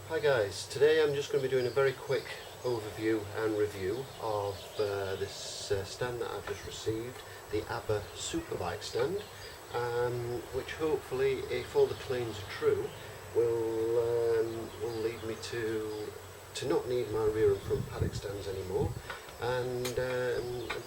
Hi guys, today I'm just going to be doing a very quick overview and review of this stand that I've just received, the Abba Superbike Stand, which hopefully, if all the claims are true, will lead me to not need my rear and front paddock stands anymore, and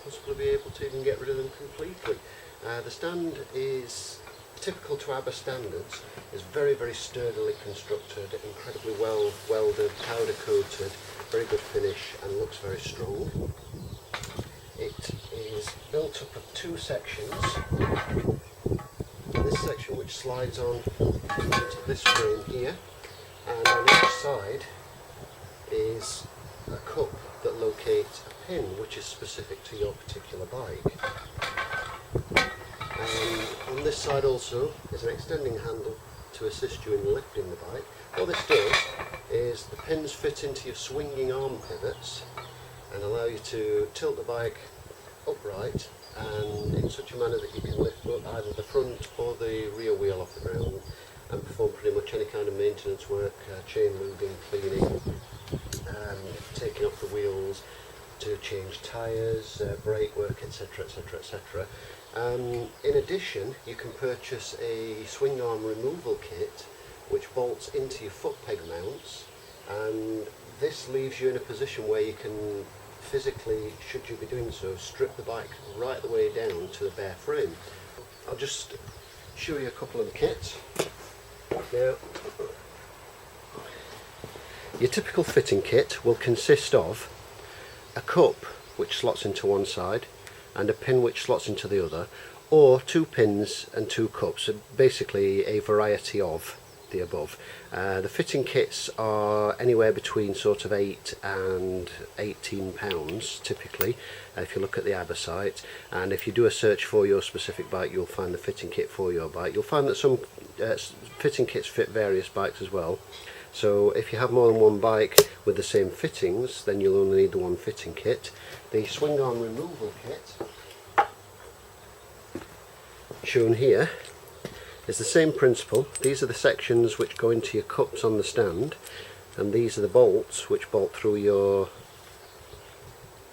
possibly be able to even get rid of them completely. The stand is typical to Abba standards, is very sturdily constructed, incredibly well welded, powder coated, very good finish, and looks very strong. It is built up of two sections. This section which slides on into this frame here, and on each side is a cup that locates a pin which is specific to your particular bike. And on this side also is an extending handle to assist you in lifting the bike. What this does is the pins fit into your swinging arm pivots and allow you to tilt the bike upright and in such a manner that you can lift up either the front or the rear wheel off the ground and perform pretty much any kind of maintenance work, chain lubing, cleaning, taking off the wheels, to change tyres, brake work, etc, etc, etc. In addition, you can purchase a swing arm removal kit which bolts into your foot peg mounts, and this leaves you in a position where you can physically, should you be doing so, strip the bike right the way down to the bare frame. I'll just show you a couple of the kits. Now, your typical fitting kit will consist of a cup which slots into one side and a pin which slots into the other, or two pins and two cups, so basically a variety of the above. The fitting kits are anywhere between sort of £8 and £18 typically, if you look at the Abba site, and if you do a search for your specific bike you'll find the fitting kit for your bike. You'll find that some fitting kits fit various bikes as well. So if you have more than one bike with the same fittings, then you'll only need the one fitting kit. The swing arm removal kit, shown here, is the same principle. These are the sections which go into your cups on the stand, and these are the bolts which bolt through your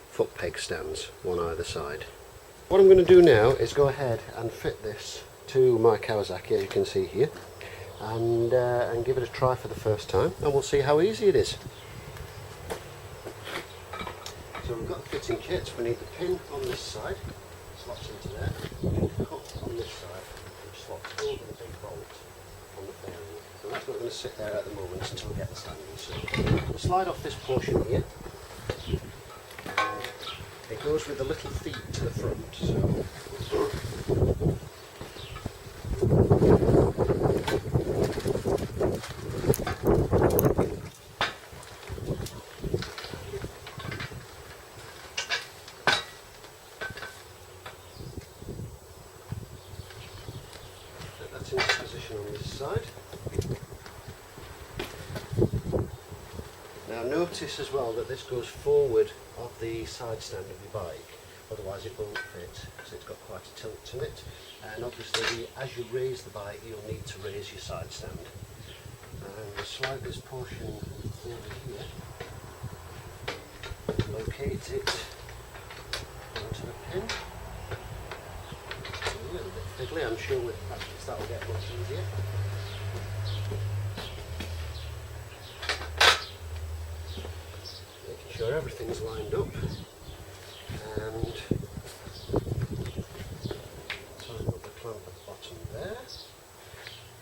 foot peg stands, one either side. What I'm going to do now is go ahead and fit this to my Kawasaki, as you can see here, and give it a try for the first time, and we'll see how easy it is. So we've got the fitting kit. We need the pin on this side, slots into there, the cup on this side, which slots over the big bolt on the bearing. So that's not going to sit there at the moment until we get the stand in. So we'll slide off this portion here, and it goes with the little feet to the front. So that's in position on this side. Now notice as well that this goes forward of the side stand of your bike, otherwise it won't fit because it's got quite a tilt to it, and obviously as you raise the bike you'll need to raise your side stand. And we'll slide this portion over here, locate it onto the pin. It's a little bit fiddly, I'm sure with practice that will get much easier. Making sure everything's lined up, and tying up the clamp at the bottom there.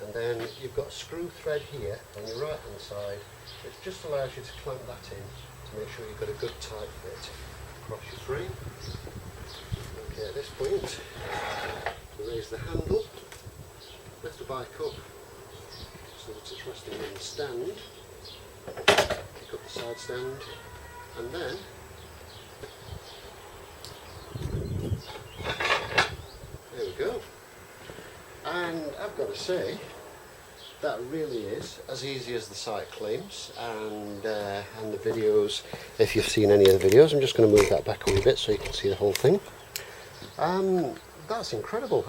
And then you've got a screw thread here on your right hand side which just allows you to clamp that in to make sure you've got a good tight fit across your frame. Okay, at this point we raise the handle, lift the bike up so that it's resting on the stand, pick up the side stand, and then there we go. And I've got to say, that really is as easy as the site claims, and the videos, if you've seen any of the videos. I'm just going to move that back a wee bit so you can see the whole thing. That's incredible.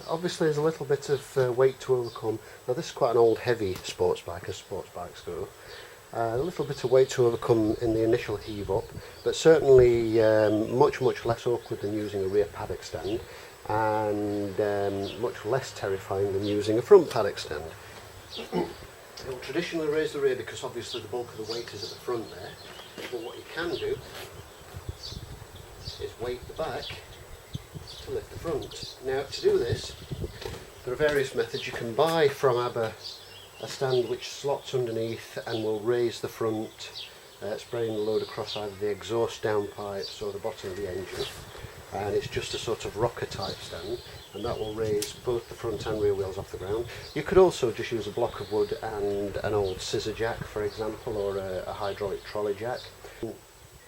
Obviously there's a little bit of weight to overcome. Now this is quite an old heavy sports bike as sports bikes go. A little bit of weight to overcome in the initial heave up, but certainly much less awkward than using a rear paddock stand, and much less terrifying than using a front paddock stand. It'll traditionally raise the rear because obviously the bulk of the weight is at the front there, but what you can do is weight the back to lift the front. Now to do this, there are various methods. You can buy from Abba a stand which slots underneath and will raise the front, spraying the load across either the exhaust downpipes or the bottom of the engine, and it's just a sort of rocker type stand, and that will raise both the front and rear wheels off the ground. You could also just use a block of wood and an old scissor jack, for example, or a hydraulic trolley jack.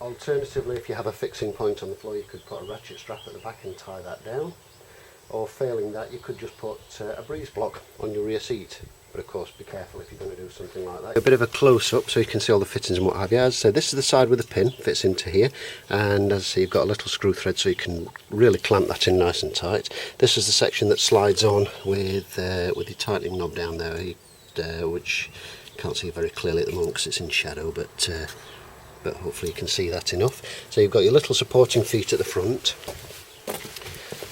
Alternatively, if you have a fixing point on the floor, you could put a ratchet strap at the back and tie that down, or failing that you could just put a breeze block on your rear seat. But of course be careful if you're going to do something like that. A bit of a close-up so you can see all the fittings and what have you. As I say, this is the side with the pin, fits into here, and as I say, you've got a little screw thread so you can really clamp that in nice and tight. This is the section that slides on with the tightening knob down there, which you can't see very clearly at the moment because it's in shadow, but hopefully you can see that enough. So you've got your little supporting feet at the front,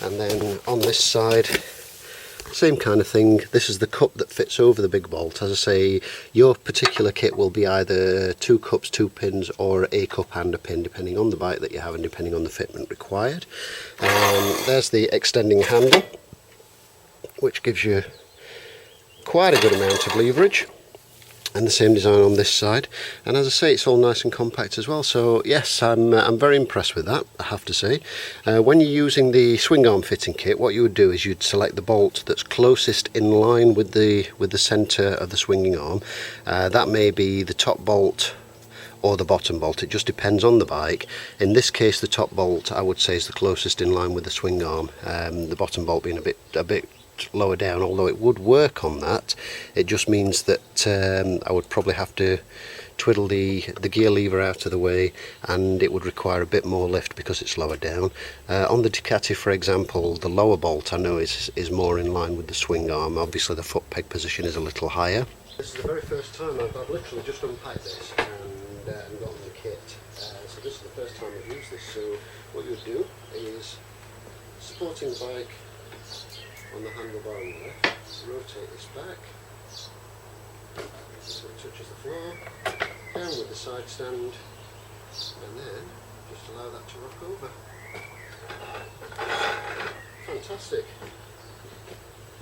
and then on this side, same kind of thing. This is the cup that fits over the big bolt. As I say, your particular kit will be either 2 cups, 2 pins, or a cup and a pin, depending on the bike that you have and depending on the fitment required. There's the extending handle, which gives you quite a good amount of leverage, and the same design on this side. And as I say, it's all nice and compact as well. So yes, I'm very impressed with that, I have to say. When you're using the Swingarm fitting kit, what you would do is you'd select the bolt that's closest in line with the centre of the swinging arm. That may be the top bolt or the bottom bolt, it just depends on the bike. In this case, the top bolt I would say is the closest in line with the swing arm, the bottom bolt being a bit lower down, although it would work on that. It just means that I would probably have to twiddle the gear lever out of the way, and it would require a bit more lift because it's lower down. On the Ducati, for example, the lower bolt I know is more in line with the swing arm. Obviously the foot peg position is a little higher. This is the very first time I've literally just unpacked this and gotten the kit. So this is the first time I've used this. So what you would do is, supporting the bike on the handlebar on the left, rotate this back so it touches the floor, down with the side stand, and then just allow that to rock over. Fantastic.